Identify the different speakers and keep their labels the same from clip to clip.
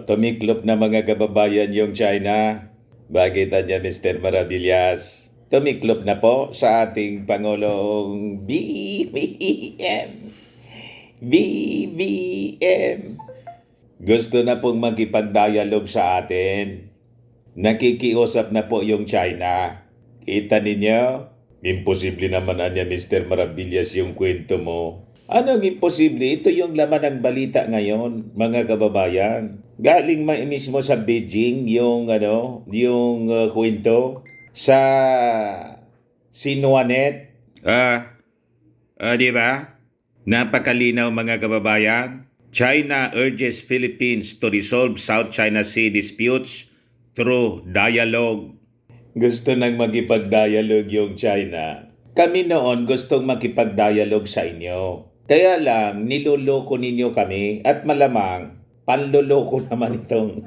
Speaker 1: Tumiklop na mga kababayan yung China. Bakit niya Mr. Maravillas? Tumiklop na po sa ating Pangulong BBM. BBM. Gusto na pong makipag-dialogue sa atin. Nakikiusap na po yung China. Kita ninyo? Imposible naman niya Mr. Maravillas yung kwento mo. Anong imposible? Ito yung laman ng balita ngayon, mga kababayan. Galing mismo sa Beijing yung kwento sa Sinuanet. Di ba? Napakalinaw mga kababayan. China urges Philippines to resolve South China Sea disputes through dialogue. Gusto nang makipag-dialogue yung China. Kami noon gustong makipag-dialogue sa inyo. Kaya lang, niloloko ninyo kami at malamang, panloloko naman itong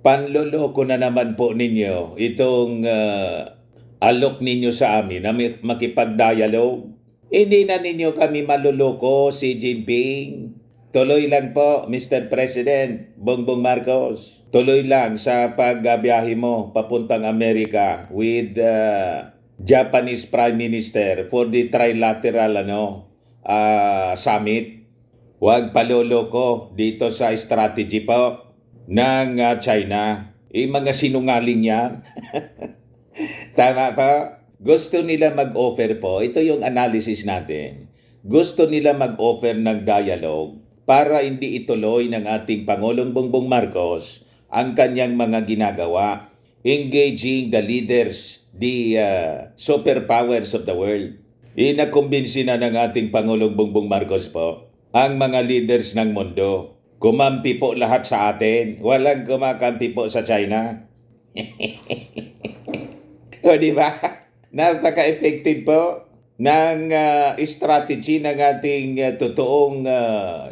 Speaker 1: panloloko na naman po ninyo itong alok ninyo sa amin na makipag-dialogue. Hindi na ninyo kami maluloko, Xi Jinping. Tuloy lang po, Mr. President Bongbong Marcos. Tuloy lang sa pagbiyahe mo papuntang Amerika with Japanese Prime Minister for the trilateral summit. Huwag paloloko dito sa strategy po ng China. Mga sinungaling yan. Tama pa? Gusto nila mag-offer po, ito yung analysis natin. Gusto nila mag-offer ng dialogue para hindi ituloy ng ating Pangulong Bongbong Marcos ang kanyang mga ginagawa, engaging the leaders, the superpowers of the world. Inakumbinsi na ng ating Pangulong Bongbong Marcos po ang mga leaders ng mundo. Kumampi po lahat sa atin. Walang kumakampi po sa China. O di ba? Napaka-effective po ng strategy ng ating totoong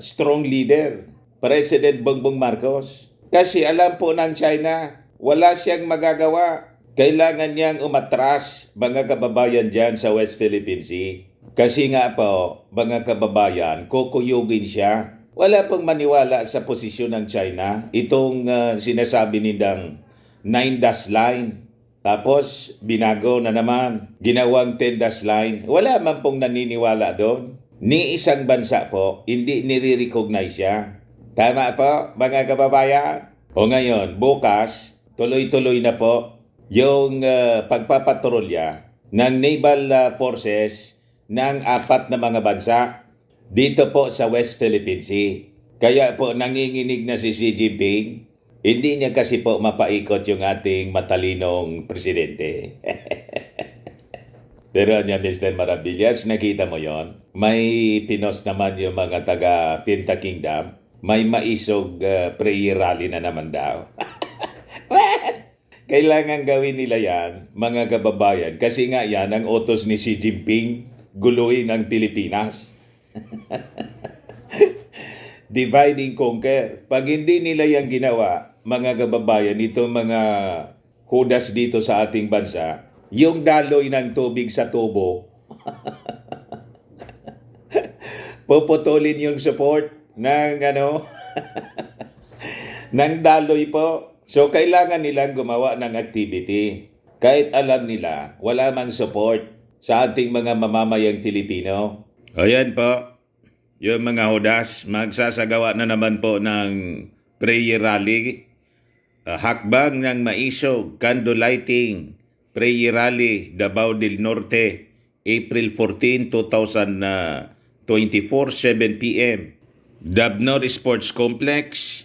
Speaker 1: strong leader, President Bongbong Marcos. Kasi alam po ng China, wala siyang magagawa. Kailangan niyang umatras, mga kababayan dyan sa West Philippine Sea. Kasi nga po, mga kababayan, kukuyugin siya. Wala pong maniwala sa posisyon ng China. Itong sinasabi nilang 9-dash line. Tapos, binago na naman. Ginawang 10-dash line. Wala man pong naniniwala doon. Ni isang bansa po, hindi nire-recognize siya. Tama po, mga kababayan? O ngayon, bukas, tuloy-tuloy na po yung pagpapatrolya ng naval forces ng 4 na mga bansa dito po sa West Philippine Sea. Kaya po nanginginig na si Xi Jinping. Hindi niya kasi po mapaikot yung ating matalinong presidente. Pero niya Mr. Maravillas, nakita mo yon. May pinos naman yung mga taga Finta Kingdom. May maisog prayer rally na naman daw. Kailangan gawin nila yan, mga kababayan. Kasi nga yan ang utos ni Xi Jinping, guluhin ang Pilipinas. Divide and conquer. Pag hindi nila yan ginawa, mga kababayan, itong mga hudas dito sa ating bansa, yung daloy ng tubig sa tubo, puputulin yung support ng ng daloy po. So, kailangan nilang gumawa ng activity. Kahit alam nila, wala mang support sa ating mga mamamayang Filipino. Ayan po. Yung mga hudas, magsasagawa na naman po ng prayer rally. Hakbang ng maisog, candle lighting, prayer rally, Davao del Norte, April 14, 2024, 7 p.m. Dabnor Sports Complex,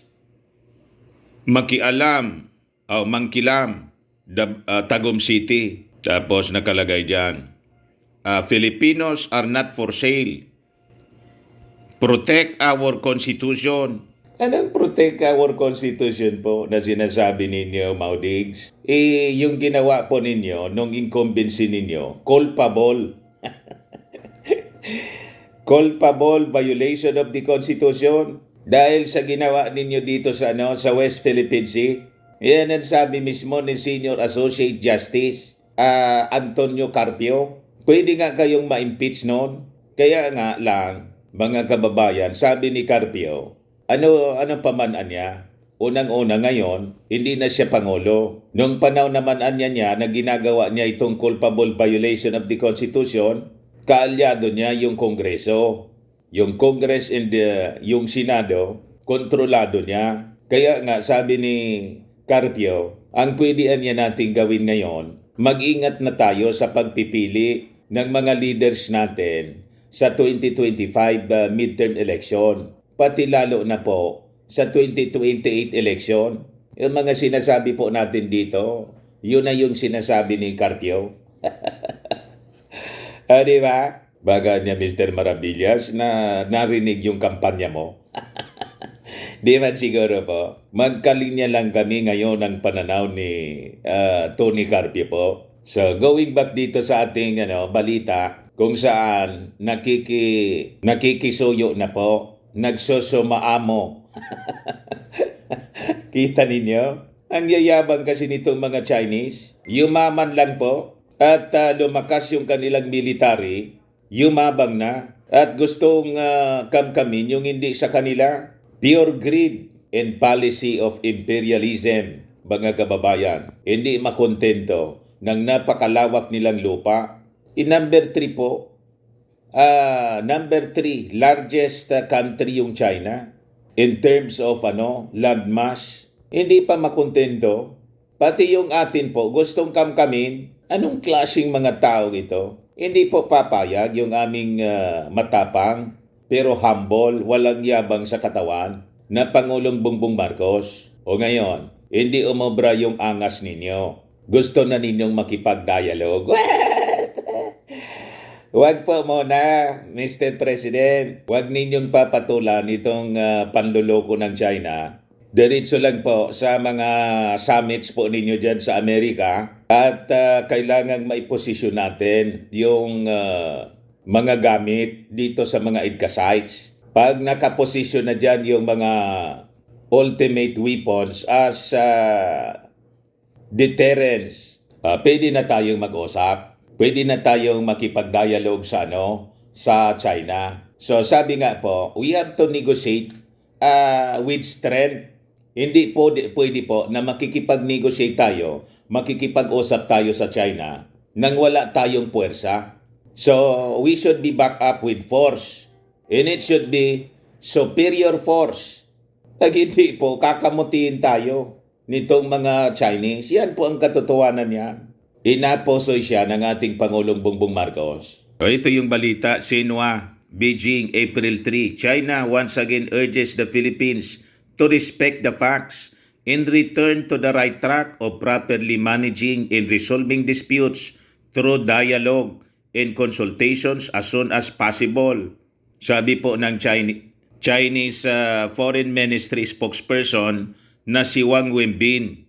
Speaker 1: Mangkilam, Tagum City. Tapos nakalagay dyan, Filipinos are not for sale. Protect our Constitution. Anong protect our Constitution po na sinasabi ninyo, Maudigs? Yung ginawa po ninyo nung incumbency ninyo, culpable. Culpable violation of the Constitution dahil sa ginawa ninyo dito sa West Philippine Sea. Yan ang sabi mismo ni Senior Associate Justice Antonio Carpio. Pwede nga kayong ma-impeach noon. Kaya nga lang, mga kababayan, sabi ni Carpio, Ano pamanan niya? Unang-una ngayon, hindi na siya Pangulo. Nung panahon naman niya na ginagawa niya itong culpable violation of the Constitution, kaalyado niya yung Kongreso. Yung Congress and yung Senado, kontrolado niya. Kaya nga sabi ni Carpio, ang pwedeen niya nating gawin ngayon, mag-ingat na tayo sa pagpipili ng mga leaders natin sa 2025 midterm election. Pati lalo na po sa 2028 election. Yung mga sinasabi po natin dito, yun na yung sinasabi ni Carpio. Di ba? Baga niya Mr. Maravillas na narinig yung kampanya mo. Di man siguro po. Magkalinya lang kami ngayon ng pananaw ni Tony Carpio po. So going back dito sa ating balita kung saan nakikisuyo na po, nagsosomaamo. Kita ninyo? Ang yayabang kasi nitong mga Chinese, yumaman lang po at lumakas yung kanilang military, yumabang na at gustong kamkamin yung hindi sa kanila. Pure greed and policy of imperialism, mga kababayan. Hindi makontento ng napakalawak nilang lupa. Number 3 po, number 3, largest country yung China in terms of land mass. Hindi pa makontento. Pati yung atin po, gustong kamkamin. Anong klaseng mga tao ito? Hindi po papayag yung aming matapang pero humble, walang yabang sa katawan na Pangulong Bongbong Marcos. O ngayon, hindi umobra yung angas ninyo. Gusto na ninyong makipag-dialogue. Huwag po muna, Mr. President. Huwag ninyong papatulan itong panluloko ng China. Diretso lang po sa mga summits po ninyo dyan sa Amerika at kailangang maiposisyon natin yung mga gamit dito sa mga IDCA sites. Pag nakaposisyon na dyan yung mga ultimate weapons as deterrence, pwede na tayong mag-usap. Pwede na tayong makipag-dialogue sa China. So sabi nga po, we have to negotiate with strength. Hindi po pwede po na makikipag-negotiate tayo, makikipag-usap tayo sa China nang wala tayong puwersa. So we should be back up with force. And it should be superior force. Pag hindi po, kakamutiin tayo nitong mga Chinese. Yan po ang katotohanan niya. Inaposoy siya ng ating Pangulong Bongbong Marcos. Ito yung balita, Xinhua, Beijing, April 3. China once again urges the Philippines to respect the facts and return to the right track of properly managing and resolving disputes through dialogue and consultations as soon as possible. Sabi po ng Chinese Foreign Ministry spokesperson na si Wang Wenbin.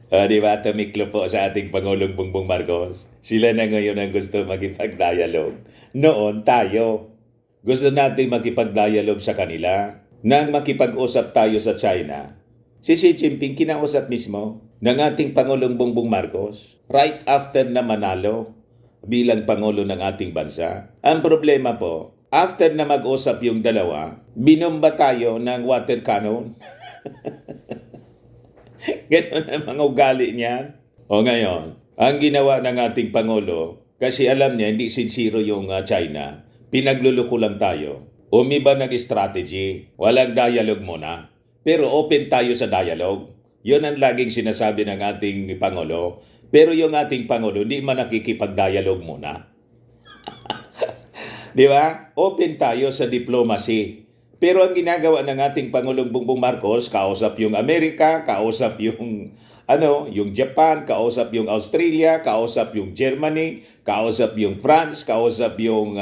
Speaker 1: Di ba, tumiklo po sa ating Pangulong Bongbong Marcos. Sila na ngayon ang gusto makipag-dialogue. Noon, tayo. Gusto natin makipag-dialogue sa kanila. Nang makipag-usap tayo sa China, si Xi Jinping kinausap mismo ng ating Pangulong Bongbong Marcos right after na manalo bilang Pangulo ng ating bansa. Ang problema po, after na mag-usap yung dalawa, binomba tayo ng water cannon. Ganun ang mga ugali niyan. O ngayon, ang ginawa ng ating Pangulo, kasi alam niya hindi sincero yung China, pinagluluko lang tayo. Umiba ng strategy, walang dialogue muna. Pero open tayo sa dialogue. Yun ang laging sinasabi ng ating Pangulo. Pero yung ating Pangulo, hindi man nakikipag-dialogue muna. Di ba? Open tayo sa diplomacy. Pero ang ginagawa ng ating Pangulong Bongbong Marcos, kausap yung Amerika, kausap yung yung Japan, kausap yung Australia, kausap yung Germany, kausap yung France, kausap yung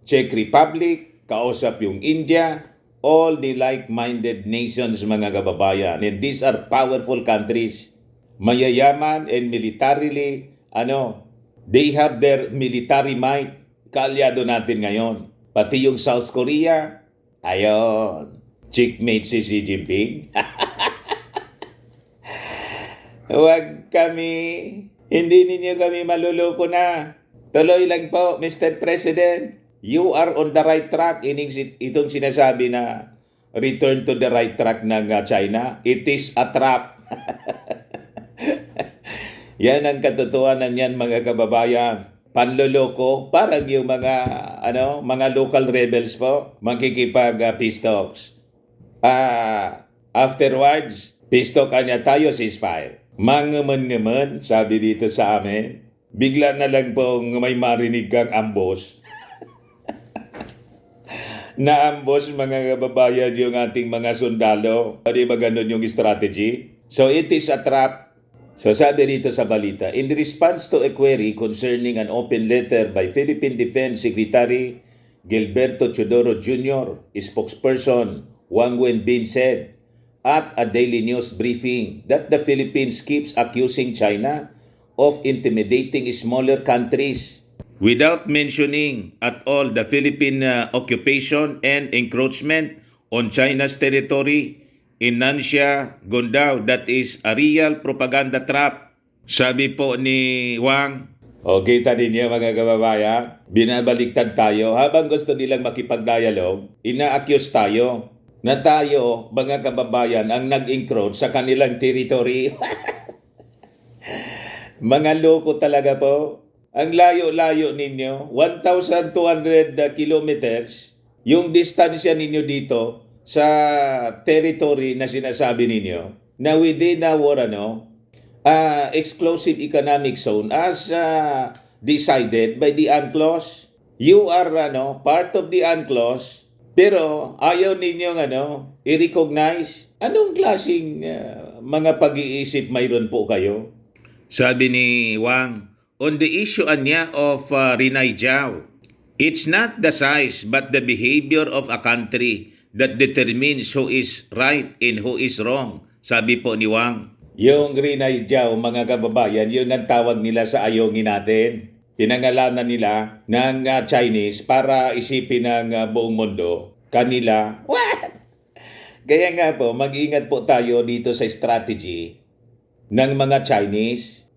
Speaker 1: Czech Republic, kausap yung India, all the like-minded nations, mga kababayan. And these are powerful countries. Mayayaman and militarily, they have their military might. Kaalyado natin ngayon. Pati yung South Korea, ayon, checkmate si Xi Jinping. Huwag kami, hindi ninyo kami maluloko na. Tuloy lang po, Mr. President. You are on the right track. Itong sinasabi na return to the right track ng China. It is a trap. Yan ang katotohanan niyan, mga kababayan. Panloloko, parang yung mga local rebels po, makikipag peace talks. Afterwards, peace talk niya tayo, ceasefire. Mangaman-ngaman, sabi dito sa amin, bigla na lang pong may marinig kang ambos. Na-ambos, mga kababayan, yung ating mga sundalo. Di ba ganun yung strategy? So it is a trap. So sabi dito sa balita, in response to a query concerning an open letter by Philippine Defense Secretary Gilberto Teodoro Jr., spokesperson Wang Wenbin said at a daily news briefing that the Philippines keeps accusing China of intimidating smaller countries without mentioning at all the Philippine occupation and encroachment on China's territory. Inansya Gondao, that is a real propaganda trap. Sabi po ni Wang, kita din niya, mga kababayan, binabaliktad tayo. Habang gusto nilang makipag-dialogue, ina-accuse tayo na tayo, mga kababayan, ang nag-encroach sa kanilang territory. Mga loko talaga po. Ang layo-layo ninyo, 1,200 kilometers, yung distansya ninyo dito sa territory na sinasabi ninyo, na within our exclusive economic zone as decided by the UNCLOS. You are part of the UNCLOS, pero ayaw ninyong i-recognize. Anong klaseng mga pag-iisip mayroon po kayo? Sabi ni Wang, on the issue niya of Rinay Jiao, it's not the size but the behavior of a country that determines who is right and who is wrong. Sabi po ni Wang. Yung Rinay Jiao, mga kababayan, yun ang tawag nila sa ayongin natin. Pinangalanan nila ng Chinese para isipin ng buong mundo. Kanila, what? Kaya nga po, mag-ingat po tayo dito sa strategy ng mga Chinese.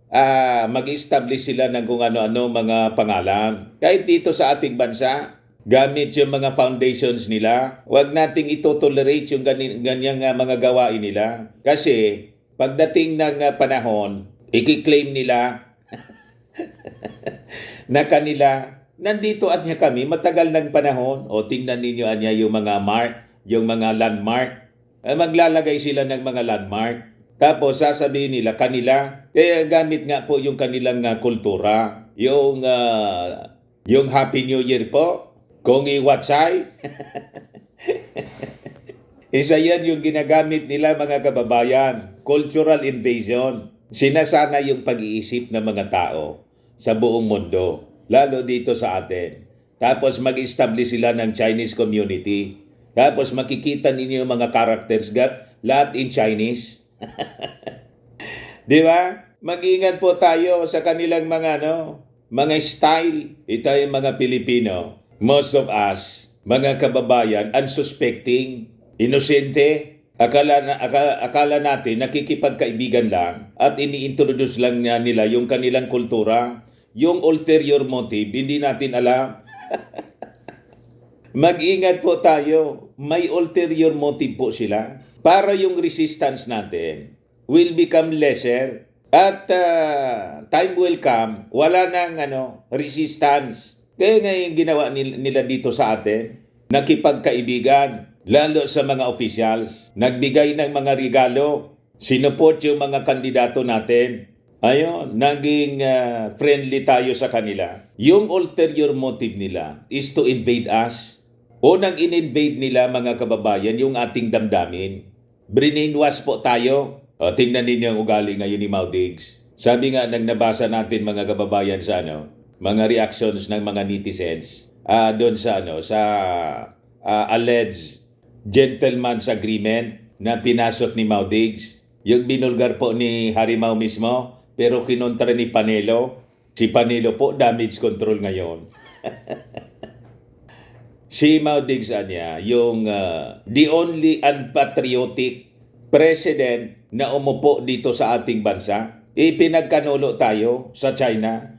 Speaker 1: Mag-establish sila ng kung ano-ano mga pangalan. Kahit dito sa ating bansa, gamit yung mga foundations nila. Huwag nating ito-tolerate yung ganyang mga gawain nila. Kasi pagdating ng panahon, i-claim nila na kanila, nandito anya kami, matagal ng panahon. O tingnan ninyo anya yung mga mark, yung mga landmark. Maglalagay sila ng mga landmark. Tapos sasabihin nila kanila. Kaya gamit nga po yung kanilang kultura. Yung Happy New Year po. Kung iwatsay, isa yan yung ginagamit nila, mga kababayan. Cultural invasion. Sinasana yung pag-iisip ng mga tao sa buong mundo, lalo dito sa atin. Tapos mag-establish sila ng Chinese community. Tapos makikita ninyo yung mga characters, lahat in Chinese. Di ba? Mag-ingat po tayo sa kanilang mga style. Ito yung mga Pilipino. Most of us, mga kababayan, unsuspecting, inosente, akala natin nakikipagkaibigan lang at ini-introduce lang nila yung kanilang kultura. Yung ulterior motive, hindi natin alam. Mag-ingat po tayo. May ulterior motive po sila. Para yung resistance natin will become lesser. At time will come, wala nang resistance. Kaya nga yung ginawa nila dito sa atin, nakipagkaibigan, lalo sa mga officials, nagbigay ng mga regalo, sinuport yung mga kandidato natin. Ayun, naging friendly tayo sa kanila. Yung ulterior motive nila is to invade us. Unang in-invade nila, mga kababayan, yung ating damdamin. Brainwash po tayo. Tingnan ninyo ang ugali ngayon ni Mau Diggs. Sabi nga nang nabasa natin, mga kababayan, sa mga reactions ng mga netizens doon sa alleged gentleman's agreement na pinasok ni Mau Diggs. Yung binulgar po ni Harimau mismo, pero kinontra ni Panelo. Si Panelo po, damage control ngayon. Si Mau Diggs yung the only unpatriotic president na umupo dito sa ating bansa. Pinagkanulo tayo sa China.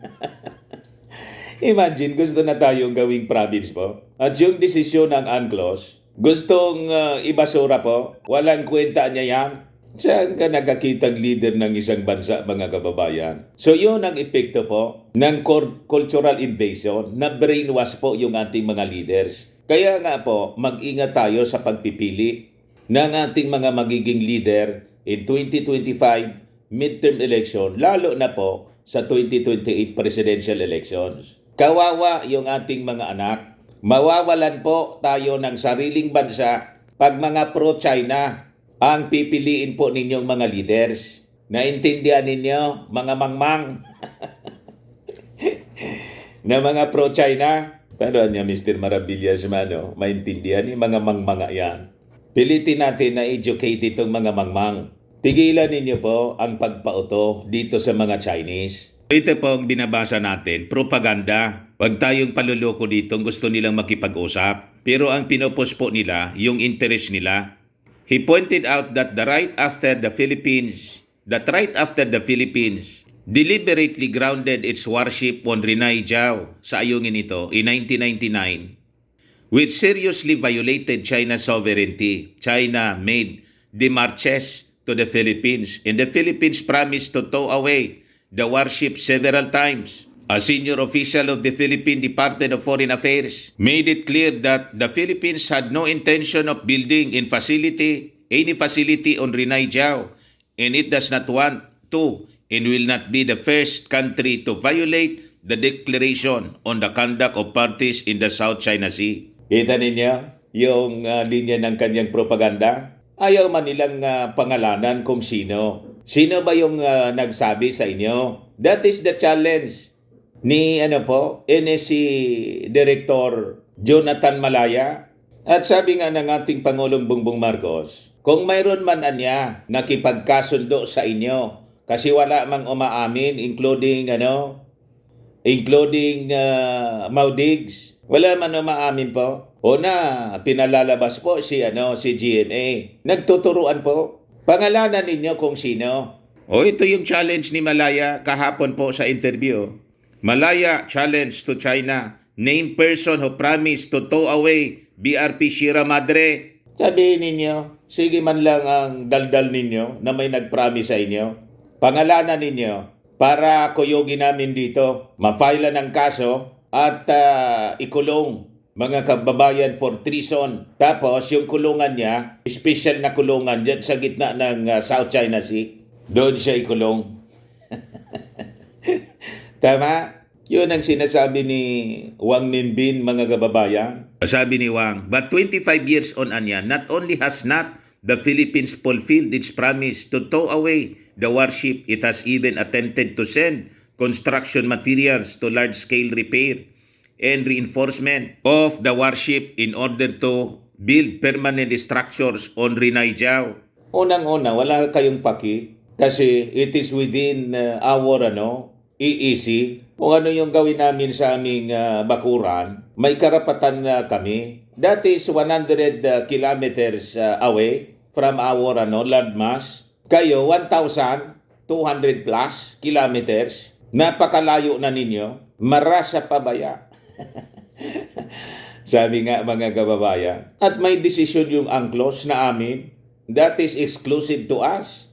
Speaker 1: Imagine, gusto na tayong gawing province po. At yung desisyon ng UNCLOS, Gustong ibasura po. Walang kwenta niya yan. Saan ka nakakitang leader ng isang bansa, mga kababayan? So yun ang epekto po ng cultural invasion na brainwash po yung ating mga leaders. Kaya nga po, mag-ingat tayo sa pagpipili ng ating mga magiging leader in 2025 midterm election, lalo na po sa 2028 presidential elections. Kawawa yung ating mga anak. Mawawalan po tayo ng sariling bansa pag mga pro-China ang pipiliin po ninyong mga leaders. Naintindihan ninyo, mga mangmang, na mga pro-China? Pero niya, Mr. Maravillas man, no? Maintindihan ni mga mangmanga yan. Pilitin natin na educate itong mga mangmang. Tigilan ninyo po ang pagpauto dito sa mga Chinese. Ito po ang binabasa natin, propaganda. Huwag tayong paluloko dito, gusto nilang makipag-usap. Pero ang pinopos po nila, yung interest nila. He pointed out that right after the Philippines deliberately grounded its warship on Renai Jiao sa ayungin ito in 1999, which seriously violated China's sovereignty. China made demarches to the Philippines, and the Philippines promised to tow away the warship several times. A senior official of the Philippine Department of Foreign Affairs made it clear that the Philippines had no intention of building any facility on Renai Jiao, and it does not want to and will not be the first country to violate the declaration on the conduct of parties in the South China Sea. Kita ninyo yung linya ng kanyang propaganda? Ayaw man nilang pangalanan kung sino. Sino ba yung nagsabi sa inyo? That is the challenge ni NSC Director Jonathan Malaya. At sabi nga ng ating Pangulong Bongbong Marcos, kung mayroon man anya nakipagkasundo sa inyo kasi wala mang umaamin including Maudigs, wala man umaamin po. Una, pinalalabas po si GMA. Nagtuturuan po. Pangalanan ninyo kung sino. Ito yung challenge ni Malaya kahapon po sa interview. Malaya challenge to China. Name person who promised to tow away BRP Sierra Madre. Sabihin ninyo, sige man lang ang daldal ninyo na may nag-promise sa inyo. Pangalanan ninyo para kuyogin namin dito. Ma-file ng kaso at ikulong mga kababayan for treason. Tapos yung kulungan niya, special na kulungan dyan sa gitna ng South China Sea. Doon siya ikulong. Tama? Yun ang sinasabi ni Wang Minbin, mga kababayan. Sabi ni Wang, but 25 years on anya, not only has not the Philippines fulfilled its promise to tow away the warship, it has even attempted to send construction materials to large-scale repair and reinforcement of the warship in order to build permanent structures on Renai Jiao. Unang-una, wala kayong paki kasi it is within our EEC. Kung ano yung gawin namin sa aming bakuran, may karapatan na kami. That is 100 kilometers away from our landmass. Kayo, 1,200 plus kilometers. Napakalayo na ninyo. Marasa pabaya. Sabi nga mga kababayan. At may desisyon yung angklos na amin. That is exclusive to us.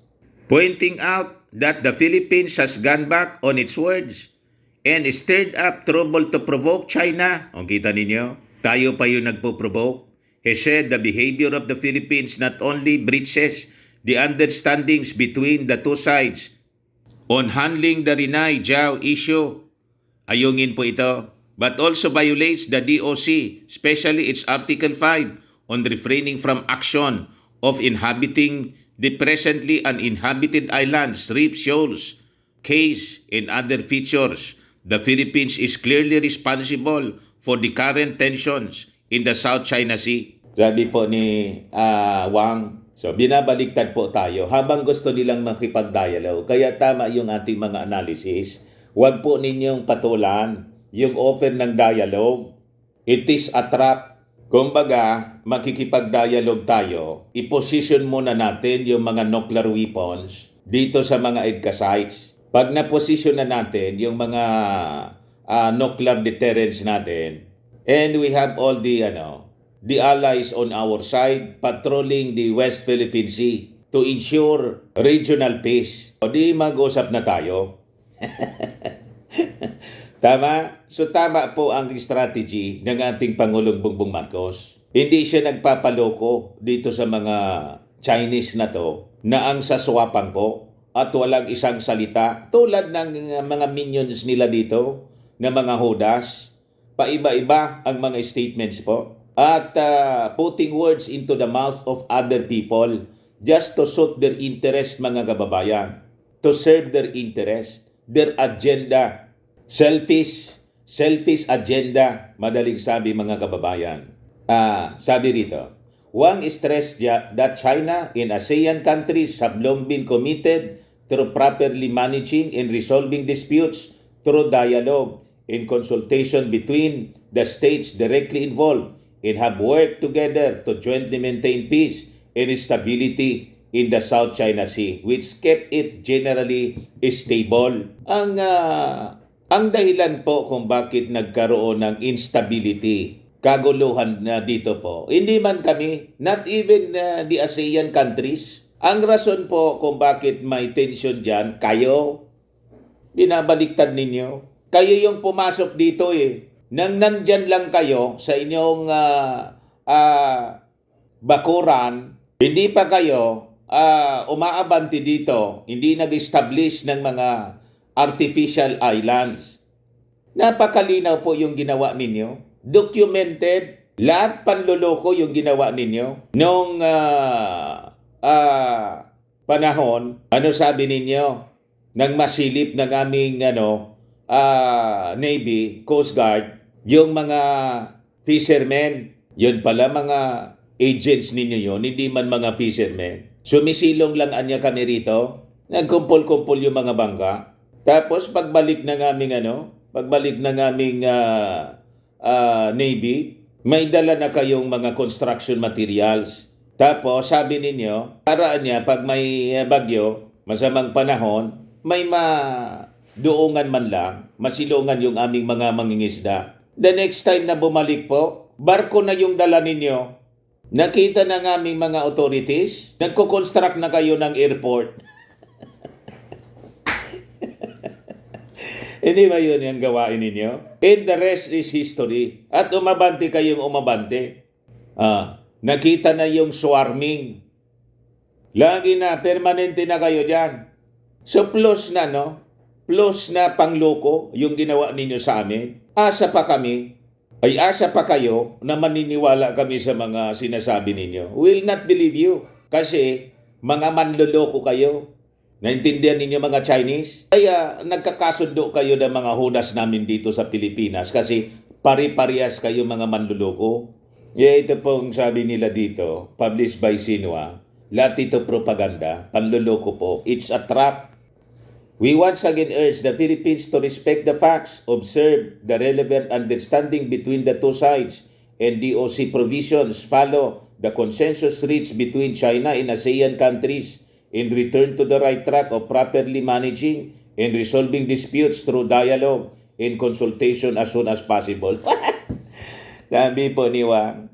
Speaker 1: Pointing out that the Philippines has gone back on its words and stirred up trouble to provoke China. O kita ninyo, tayo pa yung nagpo-provoke. He said the behavior of the Philippines not only breaches the understandings between the two sides on handling the Renai Jiao issue, ayungin po ito, but also violates the DOC, especially its Article 5 on refraining from action of inhabiting the presently uninhabited islands, reefs, shoals, cays, and other features. The Philippines is clearly responsible for the current tensions in the South China Sea. Sabi po ni Wang, so binabaliktad po tayo habang gusto nilang makipag-dialogue. Kaya tama yung ating mga analysis. Huwag po ninyong patulan yung offer ng dialogue. It is a trap. Kumbaga, makikipag-dialogue tayo, i-position muna natin yung mga nuclear weapons dito sa mga EDCA sites. Pag na-position na natin yung mga nuclear deterrence natin, and we have all the the allies on our side patrolling the West Philippine Sea to ensure regional peace. O di mag-usap na tayo. Tama? So tama po ang strategy ng ating Pangulong Bongbong Marcos. Hindi siya nagpapaloko dito sa mga Chinese na to na ang saswapang po at walang isang salita tulad ng mga minions nila dito na mga hodas. Paiba-iba ang mga statements po at putting words into the mouth of other people just to suit their interest, mga kababayan, to serve their interest, their agenda. Selfish agenda, madaling sabi, mga kababayan. Sabi rito, Wang stressed that China and ASEAN countries have long been committed to properly managing and resolving disputes through dialogue and consultation between the states directly involved and have worked together to jointly maintain peace and stability in the South China Sea, which kept it generally stable. Ang dahilan po kung bakit nagkaroon ng instability, kaguluhan na dito po, hindi man kami, not even the ASEAN countries. Ang rason po kung bakit may tension dyan, kayo, binabaliktad ninyo. Kayo yung pumasok dito eh. Nang nandyan lang kayo sa inyong bakuran, hindi pa kayo umaabanti dito, hindi nag-establish ng mga artificial islands. Napakalinaw po yung ginawa ninyo. Documented. Lahat panloloko yung ginawa ninyo. Noong panahon, ano sabi ninyo? Nang masilip ng aming Navy, Coast Guard, yung mga fishermen, yun pala mga agents ninyo yun, hindi man mga fishermen. Sumisilong lang anya kami rito. Nagkumpol-kumpol yung mga bangka. Tapos pagbalik ng aming Navy, may dala na kayong mga construction materials. Tapos sabi ninyo, paraan niya pag may bagyo, masamang panahon, may maduungan man lang, masilungan yung aming mga mangingisda. The next time na bumalik po, barko na yung dala ninyo. Nakita ng aming mga authorities, nagko-construct na kayo ng airport. Hindi ba yun yung gawain ninyo? And the rest is history. At umabante kayong umabante. Nakita na yung swarming. Lagi na, permanente na kayo dyan. So plus na, no? Plus na pangloko yung ginawa ninyo sa amin. Asa pa kami, ay asa pa kayo na maniniwala kami sa mga sinasabi ninyo. Will not believe you. Kasi mga manloloko kayo. Naintindihan ninyo mga Chinese? Kaya nagkakasundo kayo ng mga hudas namin dito sa Pilipinas kasi pari-parehas kayo mga manluloko. Ito pong sabi nila dito, published by Xinhua, lahat ito propaganda, panluloko po. It's a trap. We once again urge the Philippines to respect the facts, observe the relevant understanding between the two sides, and DOC provisions follow the consensus reached between China and ASEAN countries, and return to the right track of properly managing and resolving disputes through dialogue and consultation as soon as possible. Sabi po ni Wang,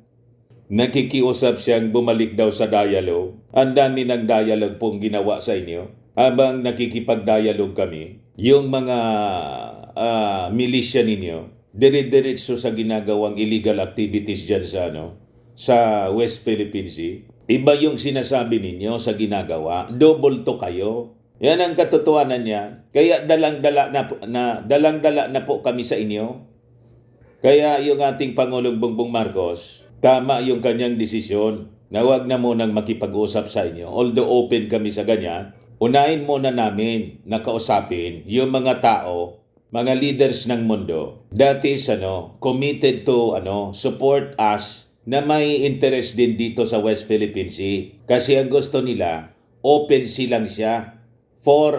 Speaker 1: nakikiusap siyang bumalik daw sa dialogue. Ang dami ng dialogue pong ginawa sa inyo. Habang nakikipag-dialogue kami, yung mga milisya ninyo, dire-diretso sa ginagawang illegal activities dyan sa West Philippine Sea. Iba yung sinasabi ninyo sa ginagawa. Double to kayo. Yan ang katotohanan niya. Kaya dalang-dala na po kami sa inyo. Kaya yung ating Pangulong Bongbong Marcos, tama yung kanyang desisyon na huwag na munang makipag-usap sa inyo. Although open kami sa ganyan, unahin muna namin na kausapin yung mga tao, mga leaders ng mundo. That is committed to support us na may interest din dito sa West Philippine Sea. Kasi ang gusto nila, open sea lang siya for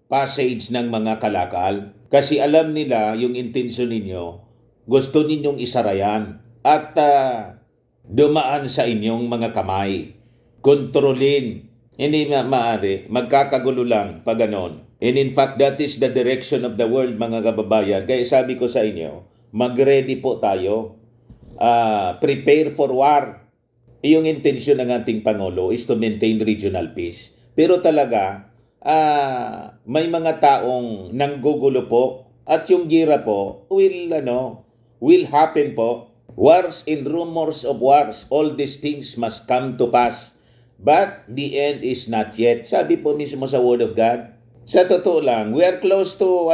Speaker 1: passage ng mga kalakal. Kasi alam nila yung intensyon ninyo, gusto ninyong isarayan at dumaan sa inyong mga kamay. Kontrolin. Hindi maaari, magkakagulo lang pag ganon. And in fact, that is the direction of the world, mga kababayan. Kaya sabi ko sa inyo, mag-ready po tayo. prepare for war. Yung intensyon ng ating Pangulo is to maintain regional peace. Pero talaga, may mga taong nanggugulo po at yung gira po will happen po. Wars and rumors of wars, all these things must come to pass. But the end is not yet. Sabi po mismo sa Word of God. Sa totoo lang, we are close to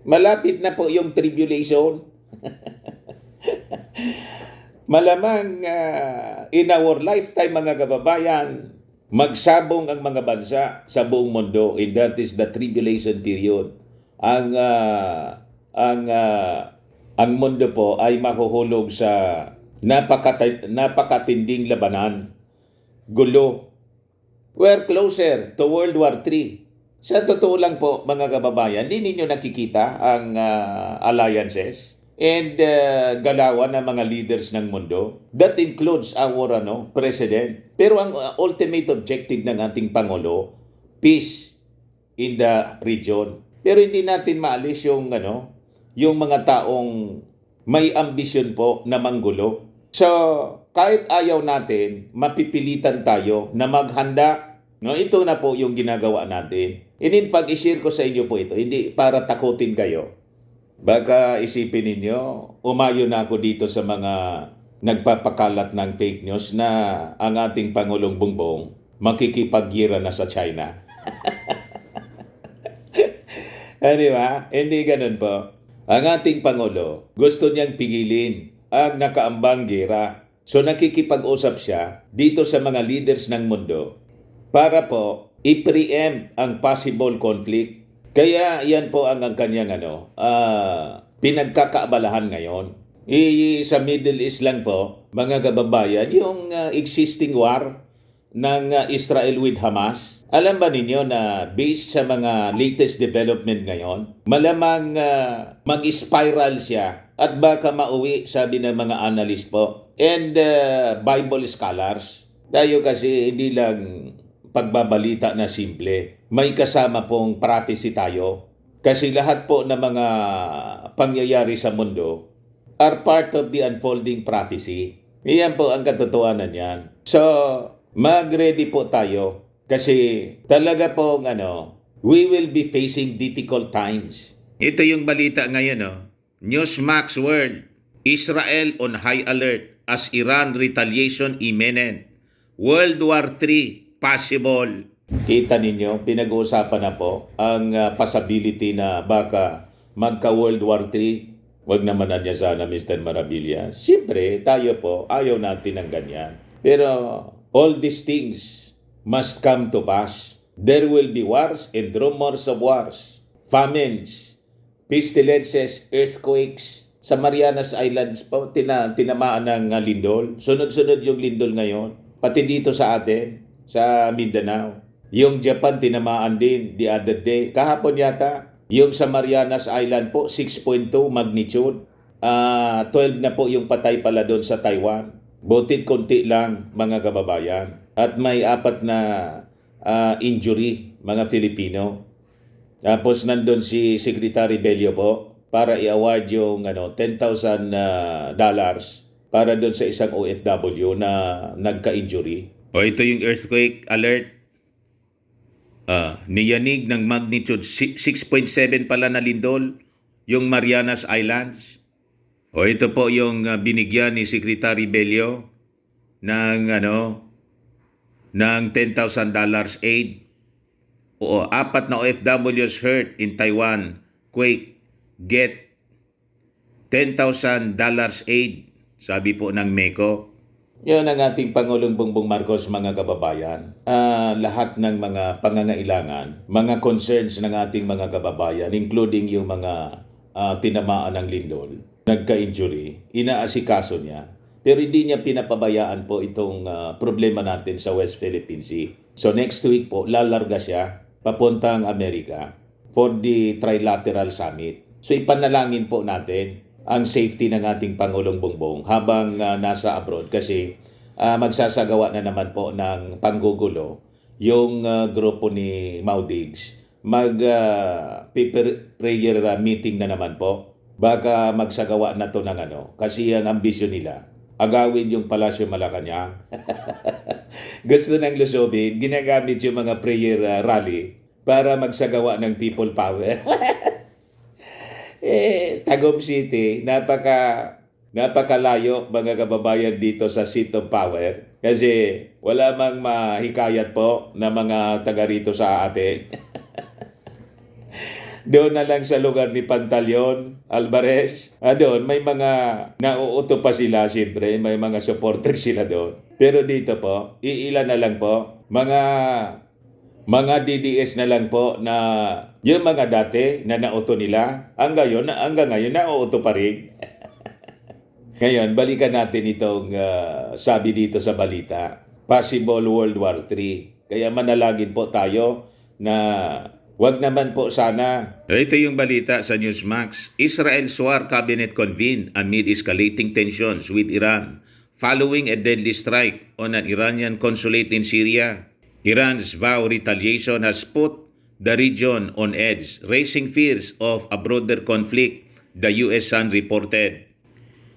Speaker 1: malapit na po yung tribulation. Malamang in our lifetime mga kababayan, magsabong ang mga bansa sa buong mundo, and that is the tribulation period. Ang mundo po ay mahuhulog sa napakatinding labanan, gulo. We're closer to World War III. Sa totoo lang po mga kababayan, hindi ninyo nakikita ang alliances and galawan ng mga leaders ng mundo. That includes our president. Pero ang ultimate objective ng ating Pangulo, peace in the region. Pero hindi natin maalis yung mga taong may ambisyon po na manggulo. So, kahit ayaw natin, mapipilitan tayo na maghanda. Ito na po yung ginagawa natin. And in fact, i-share ko sa inyo po ito, hindi para takutin kayo. Baka isipin ninyo, umayo na ako dito sa mga nagpapakalat ng fake news na ang ating Pangulong Bongbong makikipaggira na sa China. Di ba? Hindi ganun po. Ang ating Pangulo, gusto niyang pigilin ang nakaambang gera. So nakikipag-usap siya dito sa mga leaders ng mundo para po i-preempt ang possible conflict. Kaya yan po ang kanyang pinagkakaabalahan ngayon. Sa Middle East lang po, mga kababayan, yung existing war ng Israel with Hamas. Alam ba ninyo na based sa mga latest development ngayon, malamang mag-spiral siya at baka mauwi, sabi ng mga analyst po and Bible scholars. Tayo kasi hindi lang pagbabalita na simple. May kasama pong prophecy tayo. Kasi lahat po ng mga pangyayari sa mundo are part of the unfolding prophecy. Iyan po ang katotohanan yan. So, mag-ready po tayo. Kasi talaga pong we will be facing difficult times. Ito yung balita ngayon. Newsmax World, Israel on high alert as Iran retaliation imminent. World War III possible. Kita ninyo, pinag-uusapan na po ang possibility na baka magka-World War III. Wag naman na niya sana, Mr. Marabilia. Siyempre, tayo po, ayaw natin ng ganyan. Pero all these things must come to pass. There will be wars and rumors of wars, famines, pestilences, earthquakes. Sa Marianas Islands po, tinamaan ng lindol. Sunod-sunod yung lindol ngayon. Pati dito sa atin, sa Mindanao. Yung Japan, tinamaan din the other day. Kahapon yata, yung sa Marianas Island po, 6.2 magnitude. 12 na po yung patay pala doon sa Taiwan. Butit konti lang, mga kababayan. At may 4 na injury, mga Filipino. Tapos nandun si Secretary Bello po para i-award yung $10,000 para doon sa isang OFW na nagka-injury. Ito yung earthquake alert. Niyanig ng magnitude 6.7 pala na lindol yung Marianas Islands. Ito po yung binigyan ni Secretary Bello ng $10,000 aid. 4 na OFWs hurt in Taiwan quake get $10,000 aid, sabi po ng MECO. Yan ang ating Pangulong Bongbong Marcos, mga kababayan. Lahat ng mga pangangailangan, mga concerns ng ating mga kababayan, including yung mga tinamaan ng lindol, nagka-injury, inaasikaso niya. Pero hindi niya pinapabayaan po itong problema natin sa West Philippine Sea. So next week po, lalarga siya papuntang Amerika for the Trilateral Summit. So ipanalangin po natin ang safety ng ating Pangulong Bongbong habang nasa abroad kasi magsasagawa na naman po ng panggugulo yung grupo ni Maudigs. Prayer meeting na naman po Baka magsagawa na to ng ano, kasi ang ambisyon nila, agawin yung Palasyo Malacanang. Gusto ng Luzobin, ginagamit yung mga prayer rally para magsagawa ng people power. Tagum City, napakalayo mga kababayan dito sa seat of power. Kasi wala mang mahikayat po na mga taga rito sa atin. Doon na lang sa lugar ni Pantaleon, Alvarez. Doon may mga nauuto pa sila siyempre, may mga supporters sila doon. Pero dito po, iilan na lang po, mga DDS na lang po na yung mga dati na nauto nila, hanggang ngayon nauuto pa rin. Ngayon, balikan natin itong sabi dito sa balita, possible World War III. Kaya manalangin po tayo na wag naman po sana. Ito yung balita sa Newsmax. Israel's war cabinet convened amid escalating tensions with Iran following a deadly strike on an Iranian consulate in Syria. Iran's vow retaliation has put the region on edge, raising fears of a broader conflict, the US Sun reported.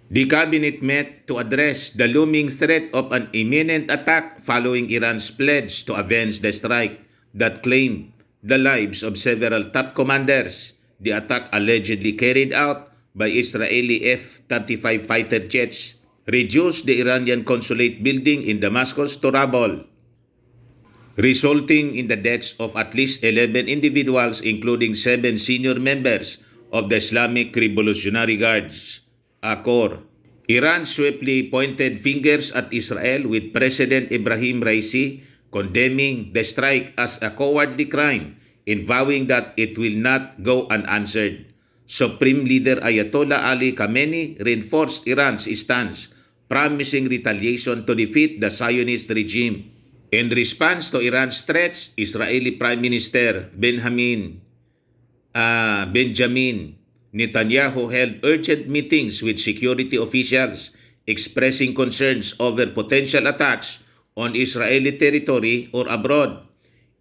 Speaker 1: The cabinet met to address the looming threat of an imminent attack following Iran's pledge to avenge the strike that claimed the lives of several top commanders. The attack allegedly carried out by Israeli F-35 fighter jets reduced the Iranian consulate building in Damascus to rubble, resulting in the deaths of at least 11 individuals, including 7 senior members of the Islamic Revolutionary Guards, ACOR. Iran swiftly pointed fingers at Israel, with President Ibrahim Raisi condemning the strike as a cowardly crime and vowing that it will not go unanswered. Supreme Leader Ayatollah Ali Khamenei reinforced Iran's stance, promising retaliation to defeat the Zionist regime. In response to Iran's threats, Israeli Prime Minister Benjamin Netanyahu held urgent meetings with security officials, expressing concerns over potential attacks on Israeli territory or abroad.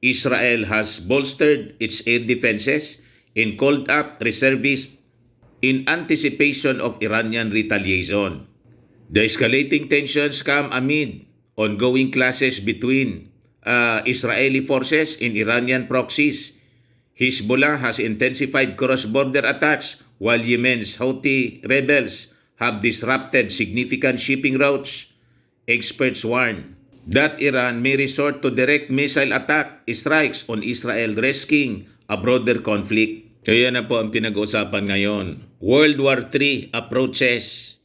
Speaker 1: Israel has bolstered its air defenses and called up reservists in anticipation of Iranian retaliation. The escalating tensions come amid ongoing clashes between Israeli forces and Iranian proxies. Hezbollah has intensified cross-border attacks, while Yemen's Houthi rebels have disrupted significant shipping routes. Experts warn that Iran may resort to direct missile attack strikes on Israel, risking a broader conflict. Kaya na po ang pinag-uusapan ngayon. World War III approaches.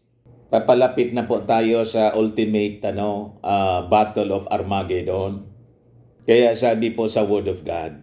Speaker 1: Papalapit na po tayo sa ultimate Battle of Armageddon. Kaya sabi po sa Word of God,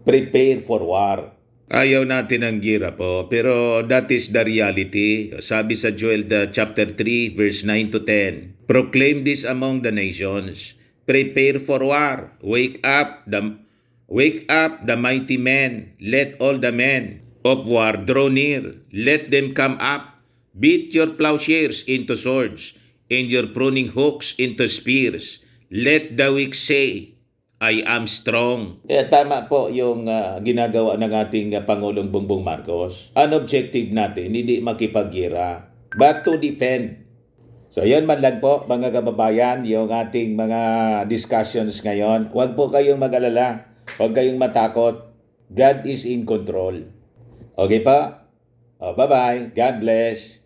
Speaker 1: prepare for war. Ayaw natin ng gira po, pero that is the reality. Sabi sa Joel chapter 3 verse 9 to 10. Proclaim this among the nations. Prepare for war. Wake up the mighty men. Let all the men of war draw near. Let them come up. Beat your plowshares into swords, and your pruning hooks into spears. Let the weak say, I am strong. Tama po yung ginagawa ng ating Pangulong Bongbong Marcos. Ang objective natin, hindi makipagira, but to defend. So yun man lang po mga kababayan, yung ating mga discussions ngayon. Huwag po kayong mag-alala, huwag kayong matakot. God is in control. Okay pa? Bye-bye. God bless.